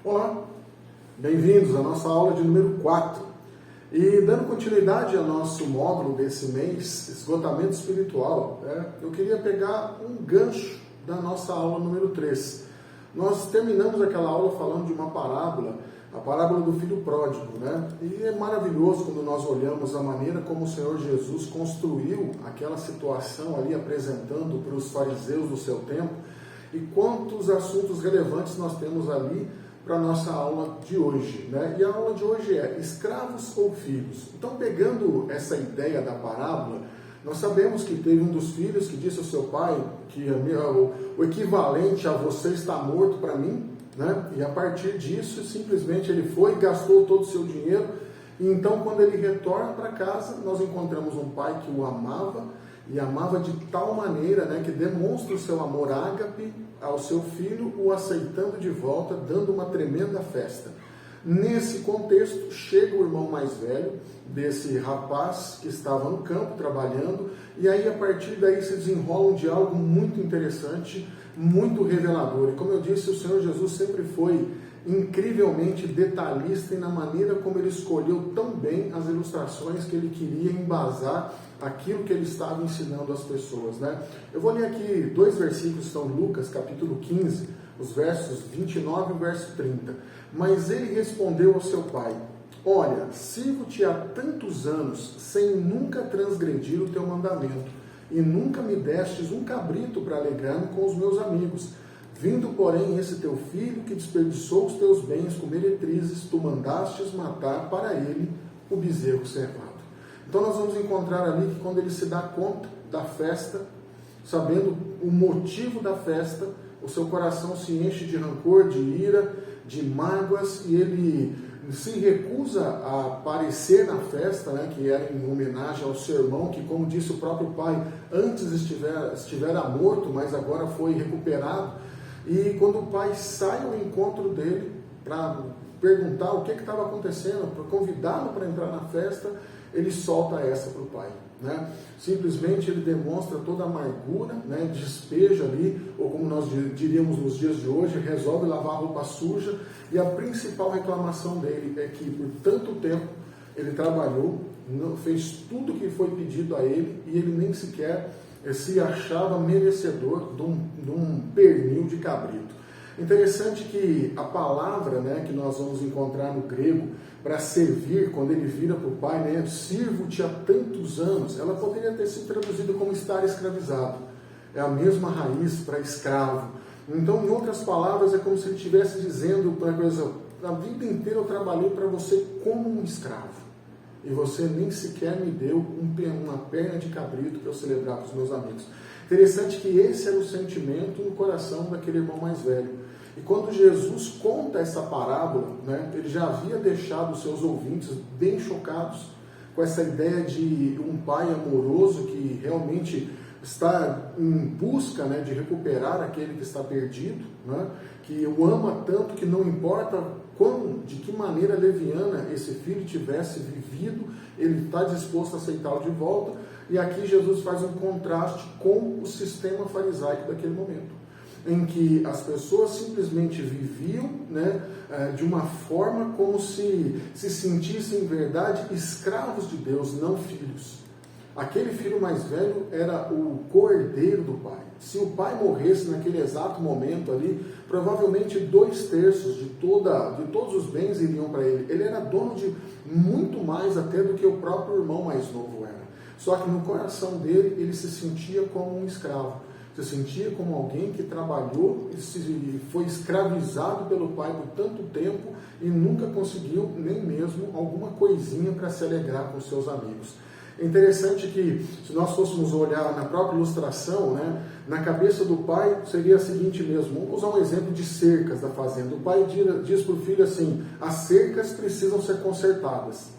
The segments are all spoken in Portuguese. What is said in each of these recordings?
Olá, bem-vindos à nossa aula de número 4. E dando continuidade ao nosso módulo desse mês, esgotamento espiritual, eu queria pegar um gancho da nossa aula número 3. Nós terminamos aquela aula falando de uma parábola, a parábola do filho pródigo, E é maravilhoso quando nós olhamos a maneira como o Senhor Jesus construiu aquela situação ali, apresentando para os fariseus do seu tempo, e quantos assuntos relevantes nós temos ali para a nossa aula de hoje, E a aula de hoje é escravos ou filhos. Então, pegando essa ideia da parábola, nós sabemos que teve um dos filhos que disse ao seu pai que o equivalente a você está morto para mim, E a partir disso, simplesmente ele foi e gastou todo o seu dinheiro. E então, quando ele retorna para casa, nós encontramos um pai que o amava, e amava de tal maneira, que demonstra o seu amor ágape ao seu filho, o aceitando de volta, dando uma tremenda festa. Nesse contexto, chega o irmão mais velho desse rapaz que estava no campo trabalhando, e aí a partir daí se desenrola um diálogo muito interessante, muito revelador. E como eu disse, o Senhor Jesus sempre foi incrivelmente detalhista na maneira como ele escolheu tão bem as ilustrações que ele queria embasar aquilo que ele estava ensinando às pessoas, Eu vou ler aqui 2 versículos, estão em Lucas, capítulo 15, os versos 29 e o verso 30. Mas ele respondeu ao seu pai: olha, sirvo-te há tantos anos, sem nunca transgredir o teu mandamento, e nunca me destes um cabrito para alegrar-me com os meus amigos. Vindo, porém, esse teu filho que desperdiçou os teus bens com meretrizes, tu mandastes matar para ele o bezerro cevado. Então nós vamos encontrar ali que quando ele se dá conta da festa, sabendo o motivo da festa, o seu coração se enche de rancor, de ira, de mágoas, e ele se recusa a aparecer na festa, que era em homenagem ao seu irmão, que, como disse o próprio pai, antes estivera morto, mas agora foi recuperado. E quando o pai sai ao encontro dele para perguntar o que estava acontecendo, para convidá-lo para entrar na festa, ele solta essa para o pai. Simplesmente ele demonstra toda a amargura, despeja ali, ou como nós diríamos nos dias de hoje, resolve lavar a roupa suja, e a principal reclamação dele é que por tanto tempo ele trabalhou, fez tudo o que foi pedido a ele, e ele nem sequer se achava merecedor de um pernil de cabrito. Interessante que a palavra que nós vamos encontrar no grego para servir, quando ele vira para o pai, sirvo-te há tantos anos, ela poderia ter sido traduzida como estar escravizado. É a mesma raiz para escravo. Então, em outras palavras, é como se ele estivesse dizendo para a coisa: a vida inteira eu trabalhei para você como um escravo, e você nem sequer me deu uma perna de cabrito para eu celebrar com os meus amigos. Interessante que esse era o sentimento no coração daquele irmão mais velho. E quando Jesus conta essa parábola, ele já havia deixado os seus ouvintes bem chocados com essa ideia de um pai amoroso que realmente está em busca de recuperar aquele que está perdido, que o ama tanto que não importa de que maneira leviana esse filho tivesse vivido, ele está disposto a aceitá-lo de volta. E aqui Jesus faz um contraste com o sistema farisaico daquele momento, em que as pessoas simplesmente viviam de uma forma como se sentissem em verdade escravos de Deus, não filhos. Aquele filho mais velho era o co-herdeiro do pai. Se o pai morresse naquele exato momento ali, provavelmente 2/3 de todos os bens iriam para ele. Ele era dono de muito mais até do que o próprio irmão mais novo era. Só que no coração dele, ele se sentia como um escravo. Se sentia como alguém que trabalhou e foi escravizado pelo pai por tanto tempo e nunca conseguiu nem mesmo alguma coisinha para se alegrar com seus amigos. É interessante que, se nós fôssemos olhar na própria ilustração, na cabeça do pai seria a seguinte mesmo. Vamos usar um exemplo de cercas da fazenda. O pai diz para o filho assim: as cercas precisam ser consertadas.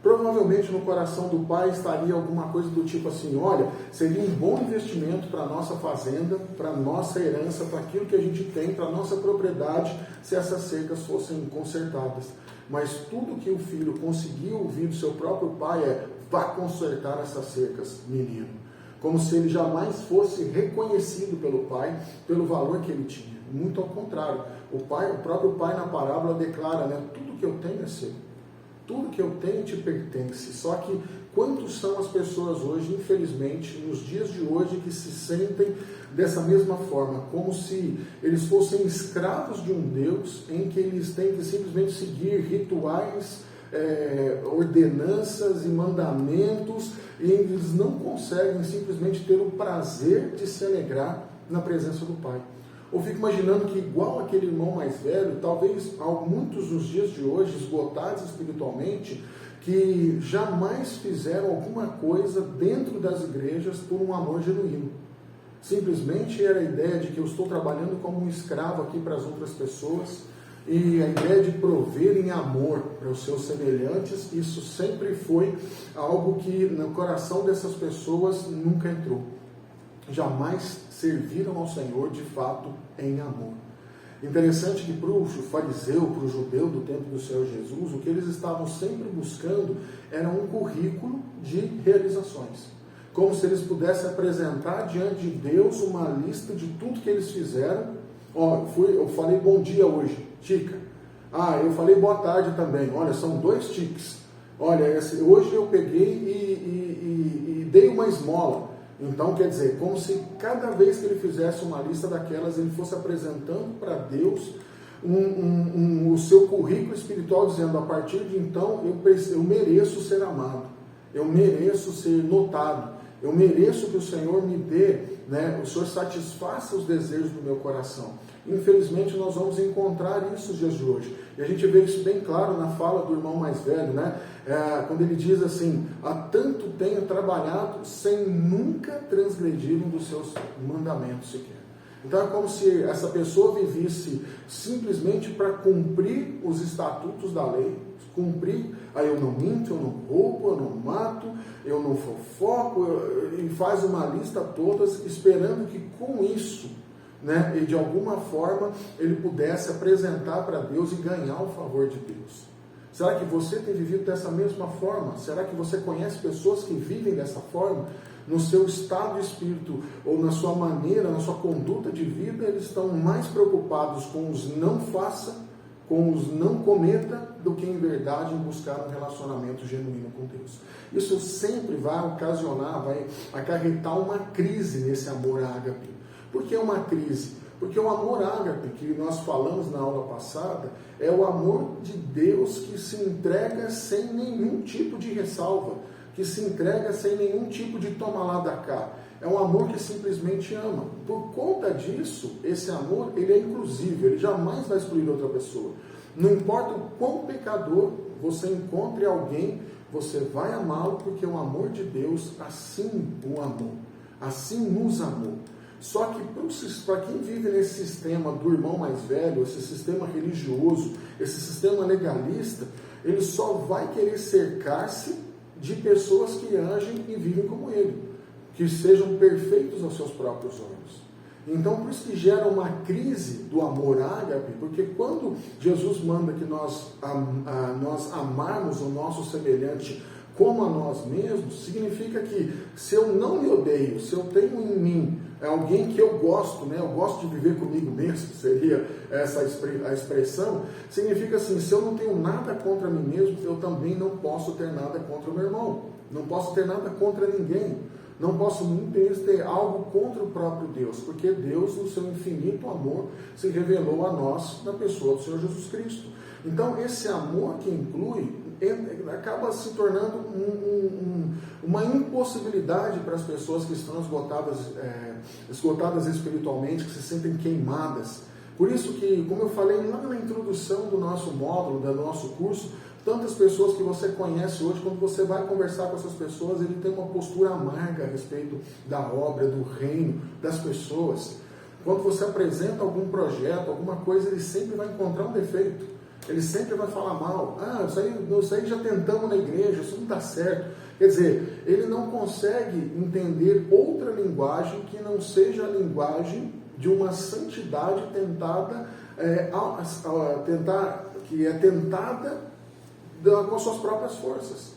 Provavelmente no coração do pai estaria alguma coisa do tipo assim: olha, seria um bom investimento para a nossa fazenda, para a nossa herança, para aquilo que a gente tem, para a nossa propriedade, se essas cercas fossem consertadas. Mas tudo que o filho conseguiu ouvir do seu próprio pai é: vá consertar essas cercas, menino. Como se ele jamais fosse reconhecido pelo pai, pelo valor que ele tinha. muito ao contrário. O próprio pai na parábola declara, né, tudo que eu tenho é seu. Tudo que eu tenho te pertence. Só que quantos são as pessoas hoje, infelizmente, nos dias de hoje, que se sentem dessa mesma forma, como se eles fossem escravos de um Deus em que eles têm que simplesmente seguir rituais, ordenanças e mandamentos, e eles não conseguem simplesmente ter o prazer de se alegrar na presença do Pai. Eu fico imaginando que, igual aquele irmão mais velho, talvez muitos nos dias de hoje, esgotados espiritualmente, que jamais fizeram alguma coisa dentro das igrejas por um amor genuíno. Simplesmente era a ideia de que eu estou trabalhando como um escravo aqui para as outras pessoas, e a ideia de prover em amor para os seus semelhantes, isso sempre foi algo que no coração dessas pessoas nunca entrou. Jamais serviram ao Senhor de fato em amor. Interessante que para o fariseu, para o judeu do tempo do Senhor Jesus, o que eles estavam sempre buscando era um currículo de realizações. Como se eles pudessem apresentar diante de Deus uma lista de tudo que eles fizeram. Eu falei bom dia hoje, tica. Eu falei boa tarde também. Olha, são 2 tiques. Olha, hoje eu peguei e dei uma esmola. Então, quer dizer, como se cada vez que ele fizesse uma lista daquelas, ele fosse apresentando para Deus o seu currículo espiritual, dizendo, a partir de então, eu mereço ser amado, eu mereço ser notado, eu mereço que o Senhor me dê, né, o Senhor satisfaça os desejos do meu coração. Infelizmente, nós vamos encontrar isso nos dias de hoje. E a gente vê isso bem claro na fala do irmão mais velho, né? Quando ele diz assim, há tanto tenho trabalhado sem nunca transgredir um dos seus mandamentos sequer. Então é como se essa pessoa vivesse simplesmente para cumprir os estatutos da lei, cumprir, eu não minto, eu não roubo, eu não mato, eu não fofoco, e faz uma lista todas, esperando que com isso, né, e de alguma forma ele pudesse apresentar para Deus e ganhar o favor de Deus. Será que você tem vivido dessa mesma forma? Será que você conhece pessoas que vivem dessa forma? No seu estado de espírito ou na sua maneira, na sua conduta de vida, eles estão mais preocupados com os não faça, com os não cometa, do que em verdade em buscar um relacionamento genuíno com Deus. Isso sempre vai ocasionar, vai acarretar uma crise nesse amor ágape. Por que uma crise? Porque o amor ágape, que nós falamos na aula passada, é o amor de Deus que se entrega sem nenhum tipo de ressalva, que se entrega sem nenhum tipo de toma lá da cá. É um amor que simplesmente ama. Por conta disso, esse amor, ele é inclusivo, ele jamais vai excluir outra pessoa. Não importa o quão pecador você encontre alguém, você vai amá-lo, porque o amor de Deus assim o amou, assim nos amou. Só que para quem vive nesse sistema do irmão mais velho, esse sistema religioso, esse sistema legalista, ele só vai querer cercar-se de pessoas que agem e vivem como ele, que sejam perfeitos aos seus próprios olhos. Então, por isso que gera uma crise do amor ágape, porque quando Jesus manda que nós amarmos o nosso semelhante como a nós mesmos, significa que se eu não me odeio, se eu tenho em mim alguém que eu gosto, né? Eu gosto de viver comigo mesmo, seria essa a expressão, significa assim, se eu não tenho nada contra mim mesmo, eu também não posso ter nada contra o meu irmão, não posso ter nada contra ninguém, não posso muitas vezes ter algo contra o próprio Deus, porque Deus, no seu infinito amor, se revelou a nós na pessoa do Senhor Jesus Cristo. Então, esse amor que inclui, acaba se tornando uma impossibilidade para as pessoas que estão esgotadas espiritualmente, que se sentem queimadas. Por isso que, como eu falei lá na introdução do nosso módulo, do nosso curso, tantas pessoas que você conhece hoje, quando você vai conversar com essas pessoas, ele tem uma postura amarga a respeito da obra, do reino, das pessoas. Quando você apresenta algum projeto, alguma coisa, ele sempre vai encontrar um defeito. Ele sempre vai falar mal. Isso aí já tentamos na igreja, isso não está certo. Quer dizer, ele não consegue entender outra linguagem que não seja a linguagem de uma santidade tentada com as suas próprias forças.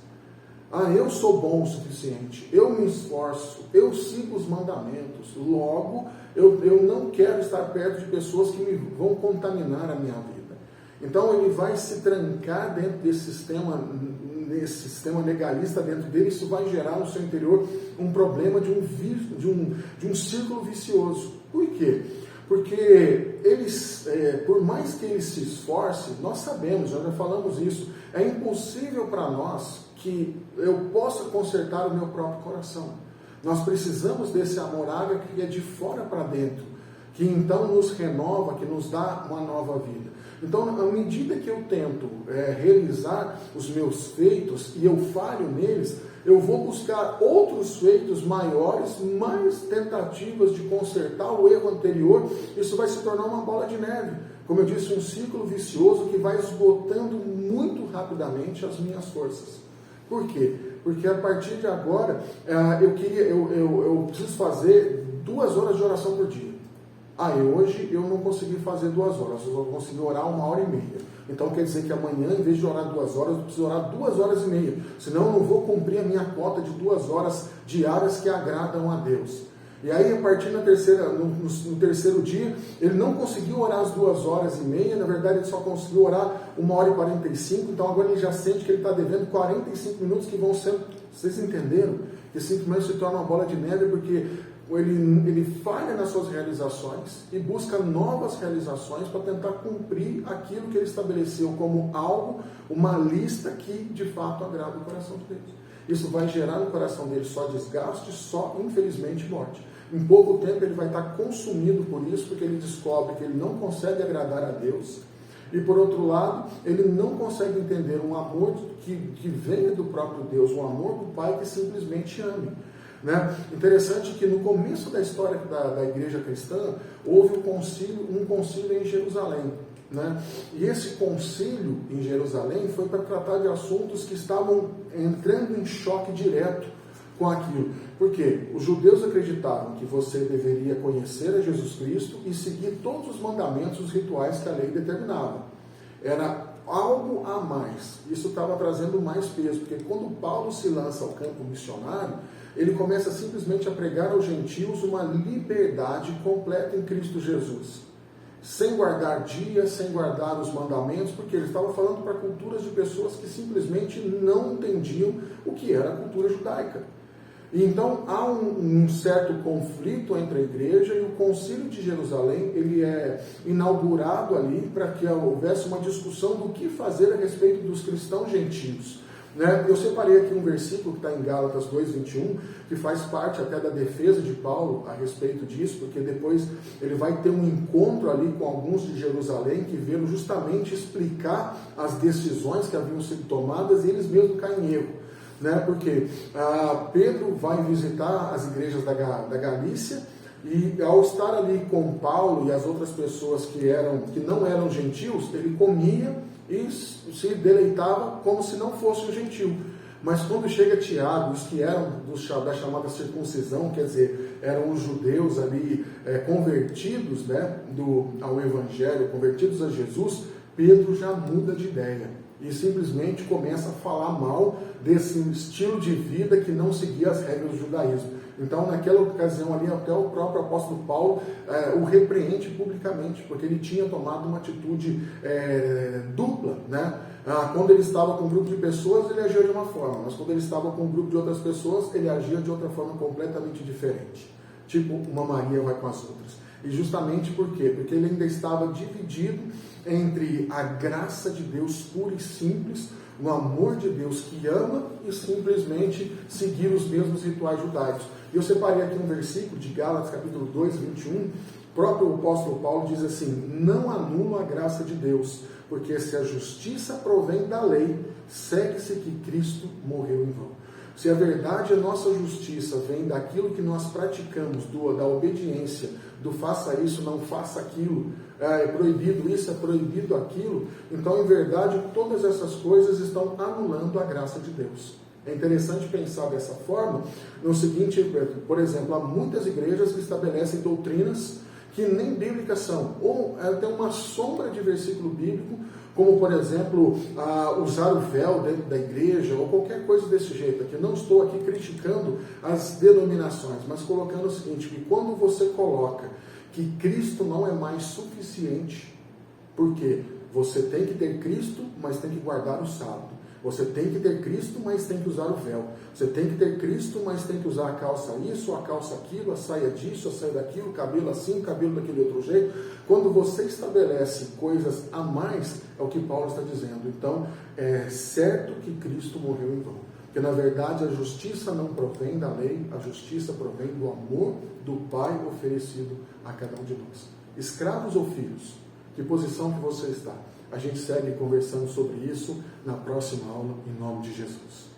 Eu sou bom o suficiente, eu me esforço, eu sigo os mandamentos, logo eu não quero estar perto de pessoas que me vão contaminar a minha vida. Então ele vai se trancar dentro desse sistema legalista dentro dele. Isso vai gerar no seu interior um problema de um círculo vicioso. Por quê? Porque eles, por mais que ele se esforce, nós sabemos, já falamos isso, é impossível para nós que eu possa consertar o meu próprio coração. Nós precisamos desse amor ágape que é de fora para dentro, que então nos renova, que nos dá uma nova vida. Então, à medida que eu tento realizar os meus feitos e eu falho neles, eu vou buscar outros feitos maiores, mais tentativas de consertar o erro anterior. Isso vai se tornar uma bola de neve. Como eu disse, um ciclo vicioso que vai esgotando muito rapidamente as minhas forças. Por quê? Porque a partir de agora, eu preciso fazer 2 horas de oração por dia. Hoje eu não consegui fazer 2 horas, eu só consegui orar 1h30. Então quer dizer que amanhã, em vez de orar 2 horas, eu preciso orar 2h30. Senão eu não vou cumprir a minha cota de 2 horas diárias que agradam a Deus. E aí, a partir no terceiro dia, ele não conseguiu orar as 2h30, na verdade ele só conseguiu orar 1h45, então agora ele já sente que ele está devendo 45 minutos que vão ser, vocês entenderam? Que simplesmente se torna uma bola de neve, porque ele falha nas suas realizações e busca novas realizações para tentar cumprir aquilo que ele estabeleceu como algo, uma lista que de fato agrada o coração de Deus. Isso vai gerar no coração dele só desgaste, só, infelizmente, morte. Em pouco tempo ele vai estar consumido por isso, porque ele descobre que ele não consegue agradar a Deus. E por outro lado, ele não consegue entender um amor que venha do próprio Deus, um amor do Pai que simplesmente ame. Né? Interessante que no começo da história da igreja cristã, houve um concílio em Jerusalém. Né? E esse concílio em Jerusalém foi para tratar de assuntos que estavam entrando em choque direto com aquilo. Por quê? Os judeus acreditavam que você deveria conhecer a Jesus Cristo e seguir todos os mandamentos, os rituais que a lei determinava. Era algo a mais. Isso estava trazendo mais peso, porque quando Paulo se lança ao campo missionário, ele começa simplesmente a pregar aos gentios uma liberdade completa em Cristo Jesus. Sem guardar dias, sem guardar os mandamentos, porque ele estava falando para culturas de pessoas que simplesmente não entendiam o que era a cultura judaica. E então há um certo conflito entre a igreja e o Concílio de Jerusalém. Ele é inaugurado ali para que houvesse uma discussão do que fazer a respeito dos cristãos gentios. Eu separei aqui um versículo que está em Gálatas 2:21, que faz parte até da defesa de Paulo a respeito disso, porque depois ele vai ter um encontro ali com alguns de Jerusalém que vieram justamente explicar as decisões que haviam sido tomadas e eles mesmos caem em erro. Porque Pedro vai visitar as igrejas da Galícia e ao estar ali com Paulo e as outras pessoas que não eram gentios, ele comia e se deleitava como se não fosse um gentil. Mas quando chega Tiago, os que eram da chamada circuncisão, quer dizer, eram os judeus ali convertidos ao Evangelho, convertidos a Jesus, Pedro já muda de ideia e simplesmente começa a falar mal desse estilo de vida que não seguia as regras do judaísmo. Então, naquela ocasião ali, até o próprio apóstolo Paulo o repreende publicamente, porque ele tinha tomado uma atitude dupla, quando ele estava com um grupo de pessoas, ele agia de uma forma, mas quando ele estava com um grupo de outras pessoas, ele agia de outra forma completamente diferente. Tipo, uma Maria vai com as outras. E justamente por quê? Porque ele ainda estava dividido entre a graça de Deus pura e simples, o amor de Deus que ama e simplesmente seguir os mesmos rituais judaicos. Eu separei aqui um versículo de Gálatas, capítulo 2:21, o próprio apóstolo Paulo diz assim: não anulam a graça de Deus, porque se a justiça provém da lei, segue-se que Cristo morreu em vão. Se a verdade, a nossa justiça, vem daquilo que nós praticamos, da obediência, do faça isso, não faça aquilo, é proibido isso, é proibido aquilo, então, em verdade, todas essas coisas estão anulando a graça de Deus. É interessante pensar dessa forma, no seguinte, por exemplo, há muitas igrejas que estabelecem doutrinas que nem bíblicas são, ou tem uma sombra de versículo bíblico, como por exemplo, usar o véu dentro da igreja, ou qualquer coisa desse jeito aqui. Não estou aqui criticando as denominações, mas colocando o seguinte, que quando você coloca que Cristo não é mais suficiente, porque você tem que ter Cristo, mas tem que guardar o sábado. Você tem que ter Cristo, mas tem que usar o véu. Você tem que ter Cristo, mas tem que usar a calça isso, a calça aquilo, a saia disso, a saia daquilo, o cabelo assim, o cabelo daquele outro jeito. Quando você estabelece coisas a mais, é o que Paulo está dizendo. Então, é certo que Cristo morreu em vão. Porque, na verdade, a justiça não provém da lei, a justiça provém do amor do Pai oferecido a cada um de nós. Escravos ou filhos? Que posição que você está? A gente segue conversando sobre isso na próxima aula, em nome de Jesus.